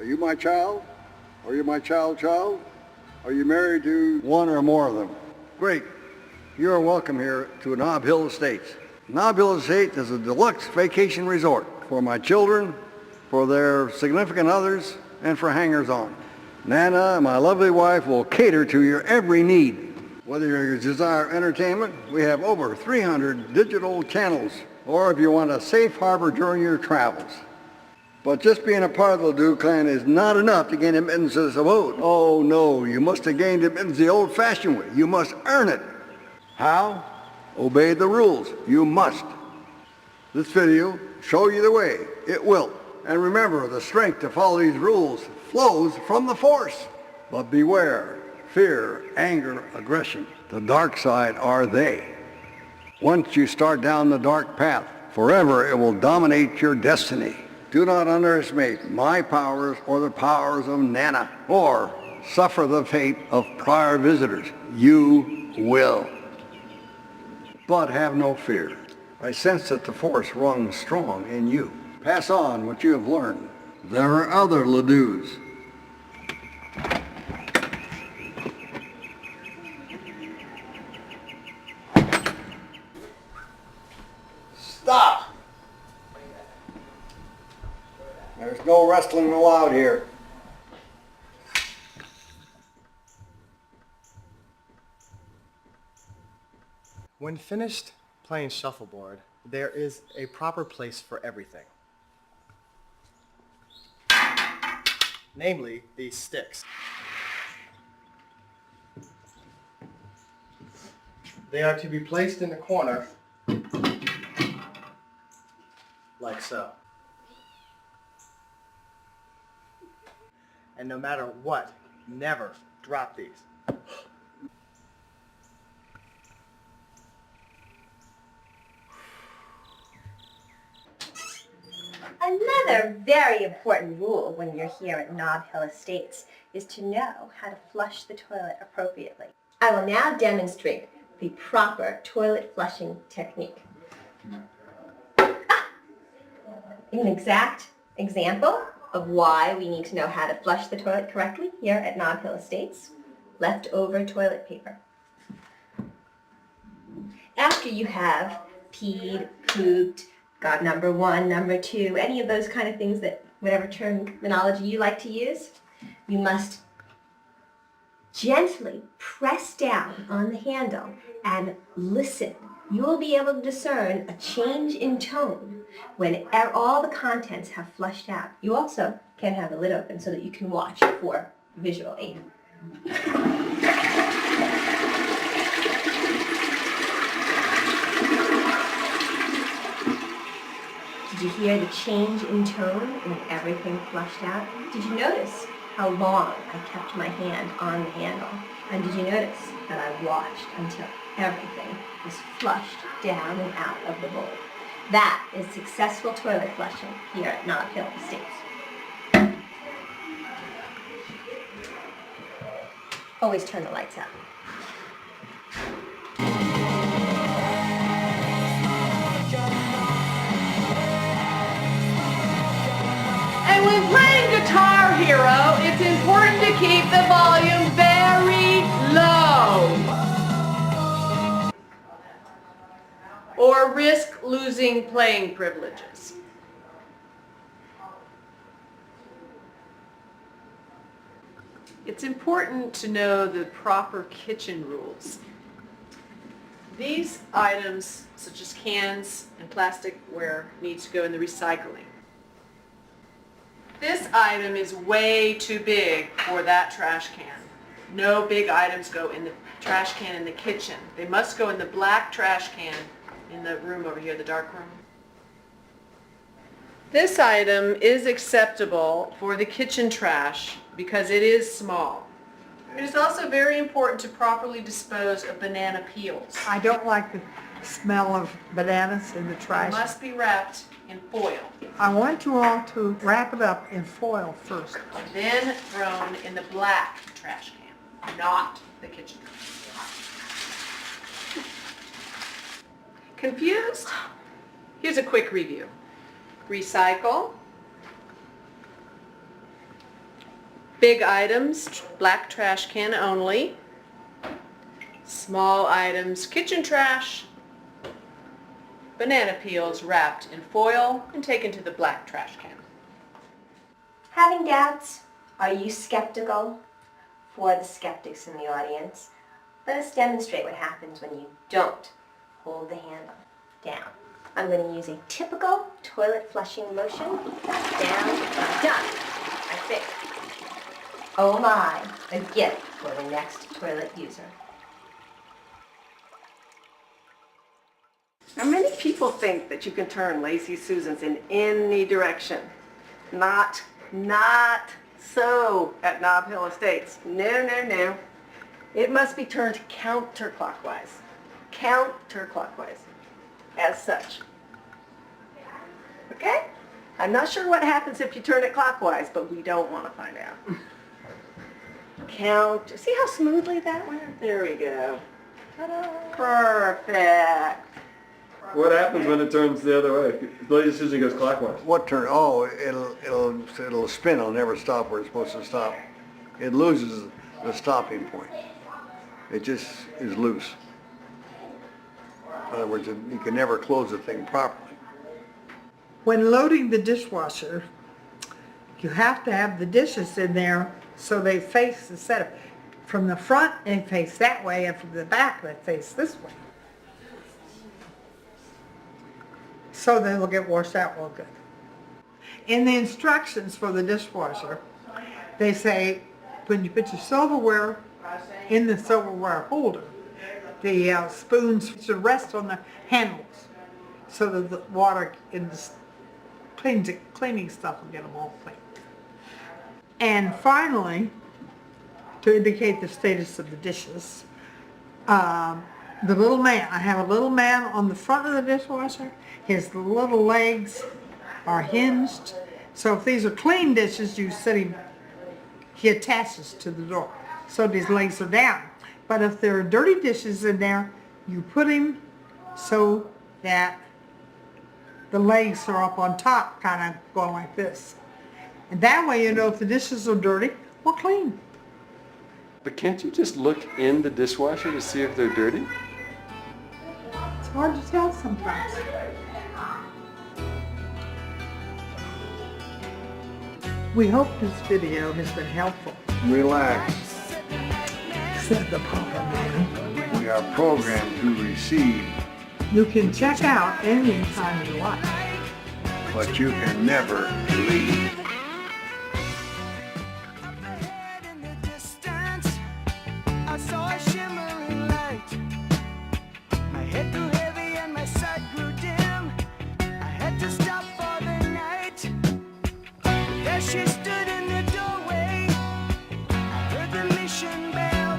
Are you my child? Are you my child? Are you married to one or more of them? Great. You are welcome here to Nob Hill Estates. Nob Hill Estate is a deluxe vacation resort for my children, for their significant others, and for hangers-on. Nana, my lovely wife, will cater to your every need. Whether you desire entertainment, we have over 300 digital channels, or if you want a safe harbor during your travels. But just being a part of the Ledoux clan is not enough to gain admittance to this abode. Oh no, you must have gained admittance the old-fashioned way. You must earn it. How? Obey the rules. You must. This video show you the way. It will. And remember, the strength to follow these rules flows from the Force. But beware, fear, anger, aggression. The dark side are they. Once you start down the dark path, forever it will dominate your destiny. Do not underestimate my powers or the powers of Nana, or suffer the fate of prior visitors. You will. But have no fear. I sense that the Force runs strong in you. Pass on what you have learned. There are other Ledouxs. Stop! There's no wrestling allowed here. When finished playing shuffleboard, there is a proper place for everything. Namely, these sticks. They are to be placed in the corner, like so. And no matter what, never drop these. Another very important rule when you're here at Nob Hill Estates is to know how to flush the toilet appropriately. I will now demonstrate the proper toilet flushing technique. An exact example of why we need to know how to flush the toilet correctly here at Nob Hill Estates. Leftover toilet paper. After you have peed, pooped, got number one, number two, any of those kind of things that, whatever terminology you like to use, you must gently press down on the handle and listen. You will be able to discern a change in tone when all the contents have flushed out. You also can have the lid open so that you can watch for visual aid. Did you hear the change in tone when everything flushed out? Did you notice how long I kept my hand on the handle? And did you notice that I watched until everything was flushed down and out of the bowl? That is successful toilet flushing here at Nob Hill Estates. Always turn the lights out. And when playing Guitar Hero, it's important to keep the volume very low, or risk losing playing privileges. It's important to know the proper kitchen rules. These items, such as cans and plasticware, need to go in the recycling. This item is way too big for that trash can. No big items go in the trash can in the kitchen. They must go in the black trash can in the room over here, the dark room. This item is acceptable for the kitchen trash because it is small. It is also very important to properly dispose of banana peels. I don't like the smell of bananas in the It trash. must be wrapped in foil, I want you all to wrap it up in foil first. then thrown in the black trash can, not the kitchen. Confused? Here's a quick review. Recycle, Big items, black trash can only. Small items, kitchen trash, banana peels wrapped in foil and taken to the black trash can. Having doubts? Are you skeptical? For the skeptics in the audience, let us demonstrate what happens when you don't hold the handle down. I'm going to use a typical toilet flushing motion. Down, done. I think. Oh my, a gift for the next toilet user. Now, many people think that you can turn Lazy Susans in any direction. Not so at Nob Hill Estates. No. It must be turned counterclockwise. Counterclockwise. As such. Okay? I'm not sure what happens if you turn it clockwise, but we don't want to find out. See how smoothly that went? There we go. Ta-da. Perfect. What happens when it turns the other way? Lazy Susan goes clockwise. What turn? Oh, it'll spin. It'll never stop where it's supposed to stop. It loses the stopping point. It just is loose. In other words, you can never close the thing properly. When loading the dishwasher, you have to have the dishes in there so they face the setup. From the front, they face that way, and from the back, they face this way. So they'll get washed out real good. In the instructions for the dishwasher, they say when you put your silverware in the silverware holder, the spoons should rest on the handles so that the water in the cleaning stuff will get them all clean. And finally, to indicate the status of the dishes, the little man, I have a little man on the front of the dishwasher. His little legs are hinged. So if these are clean dishes, you set him, he attaches to the door. So his legs are down. But if there are dirty dishes in there, you put him so that the legs are up on top, kind of going like this. And that way you know if the dishes are dirty or clean. But can't you just look in the dishwasher to see if they're dirty? It's hard to tell sometimes. We hope this video has been helpful, Relax. said the Papa Man. We are programmed to receive, You can check out anytime you like. but you can never leave. Up ahead in the distance, I saw a shimmering light. My head grew heavy and my sight grew dim. I had to stop for the night. There she stood in the doorway. I heard the mission bell.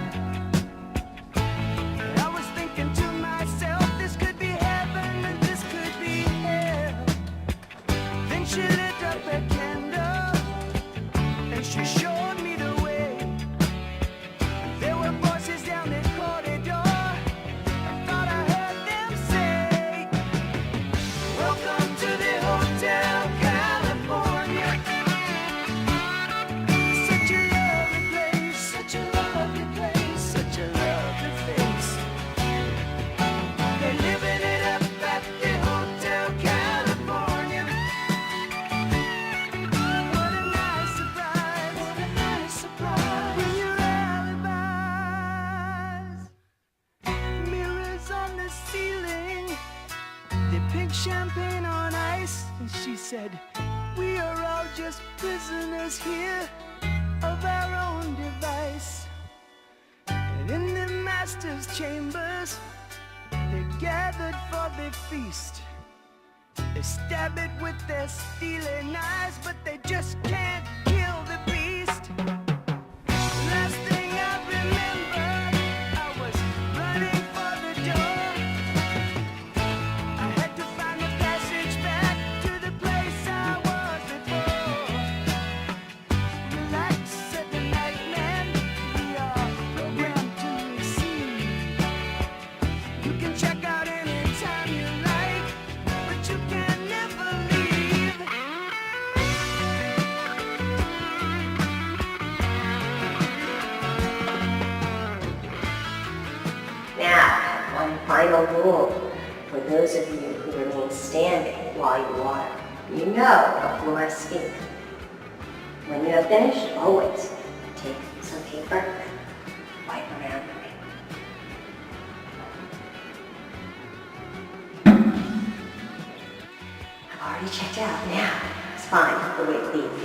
And I was thinking to myself, this could be heaven and this could be hell. Then she lit up a candle and she showed me the way. There were voices down the corridor. I thought I heard them say, welcome to the Hotel California. Such a lovely place, such a lovely place, such a lovely face. They're living it up at the Hotel California. What a nice surprise, what a nice surprise. When your alibis, mirrors on the ceiling, the pink champagne on ice. And she said, we are all just prisoners here of our own device. And in the master's chambers, they gathered for the feast. They stab it with their steely knives, but they just can't kill the beast. Last thing I remember, I was running for the door. I had to find a passage back to the place I was before. Relax, said the night man, we are programmed to receive. You can check out anytime you like, but you can never leave. final rule for those of you who remain standing while you water. You know before I speak. When you have finished, always take some paper, wipe around the ring. I've already checked out. Now, it's fine. The way to leave.